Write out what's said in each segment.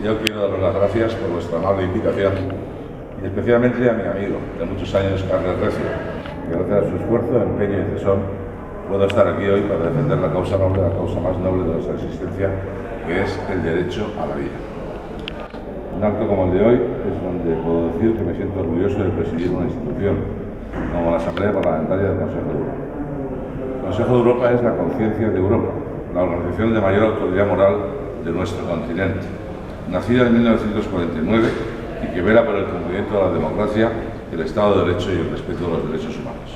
Yo quiero daros las gracias por vuestra amable invitación y especialmente a mi amigo de muchos años, Carles Recio, que gracias a su esfuerzo, empeño y tesón puedo estar aquí hoy para defender la causa noble, la causa más noble de nuestra existencia, que es el derecho a la vida. Un acto como el de hoy es donde puedo decir que me siento orgulloso de presidir una institución como la Asamblea Parlamentaria del Consejo de Europa. El Consejo de Europa es la conciencia de Europa, la organización de mayor autoridad moral de nuestro continente, nacida en 1949 y que vela por el cumplimiento de la democracia, el Estado de Derecho y el respeto de los derechos humanos.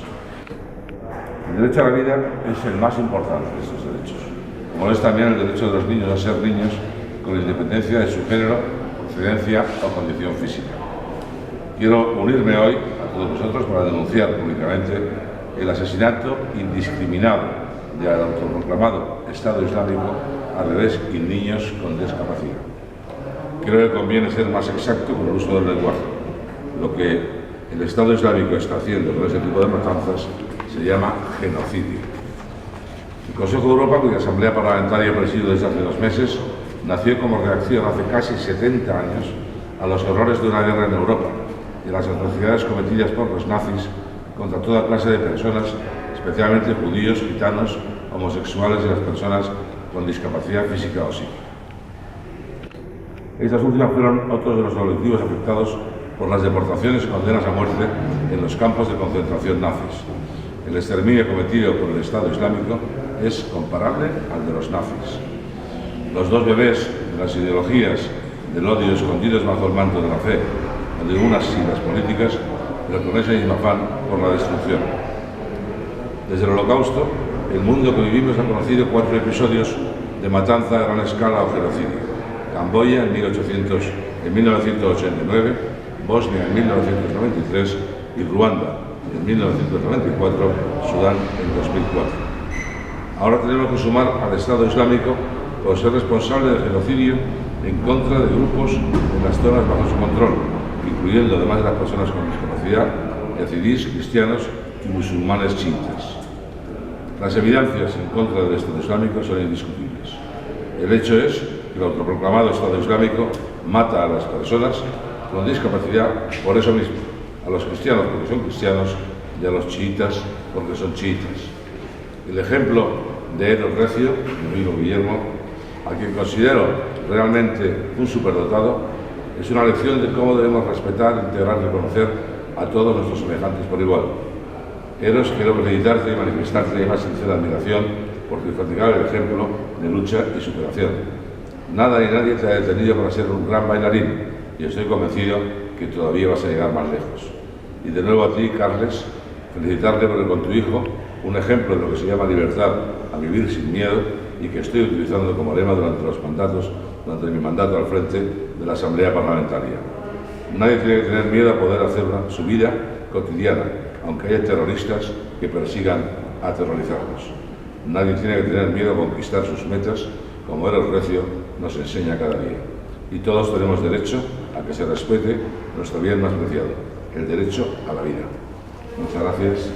El derecho a la vida es el más importante de estos derechos, como es también el derecho de los niños a ser niños con independencia de su género, procedencia o condición física. Quiero unirme hoy a todos vosotros para denunciar públicamente el asesinato indiscriminado del autoproclamado Estado Islámico a bebés y niños con discapacidad. Creo que conviene ser más exacto con el uso del lenguaje. Lo que el Estado Islámico está haciendo con ese tipo de matanzas se llama genocidio. El Consejo de Europa, cuya Asamblea Parlamentaria presido desde hace 2 meses, nació como reacción hace casi 70 años a los horrores de una guerra en Europa y a las atrocidades cometidas por los nazis contra toda clase de personas, especialmente judíos, gitanos, homosexuales y las personas con discapacidad física o psíquica. Estas últimas fueron otros de los colectivos afectados por las deportaciones y condenas a muerte en los campos de concentración nazis. El exterminio cometido por el Estado Islámico es comparable al de los nazis. Los 2 bebés de las ideologías del odio escondidos bajo el manto de la fe o de unas siglas políticas, pero con ese mismo afán por la destrucción. Desde el Holocausto, el mundo que vivimos ha conocido 4 episodios de matanza a gran escala o genocidio. Camboya en 1989, Bosnia en 1993 y Ruanda en 1994, Sudán en 2004. Ahora tenemos que sumar al Estado Islámico por ser responsable del genocidio en contra de grupos en las zonas bajo su control, incluyendo además de las personas con discapacidad, yazidíes, cristianos y musulmanes chiitas. Las evidencias en contra del Estado Islámico son indiscutibles. El hecho es que el autoproclamado Estado Islámico mata a las personas con discapacidad por eso mismo, a los cristianos porque son cristianos y a los chiitas porque son chiitas. El ejemplo de Eros Recio, mi amigo Guillermo, a quien considero realmente un superdotado, es una lección de cómo debemos respetar, integrar y reconocer a todos nuestros semejantes por igual. Eros, quiero felicitarte y manifestarte mi más sincera admiración por tu infatigable ejemplo de lucha y superación. Nada ni nadie te ha detenido para ser un gran bailarín y estoy convencido que todavía vas a llegar más lejos. Y de nuevo a ti, Carles, felicitarte porque con tu hijo, un ejemplo de lo que se llama libertad, a vivir sin miedo, y que estoy utilizando como lema durante mi mandato al frente de la Asamblea Parlamentaria. Nadie tiene que tener miedo a poder hacer su vida cotidiana, aunque haya terroristas que persigan aterrorizarnos. Nadie tiene que tener miedo a conquistar sus metas, como Eros Recio nos enseña cada día. Y todos tenemos derecho a que se respete nuestro bien más preciado, el derecho a la vida. Muchas gracias.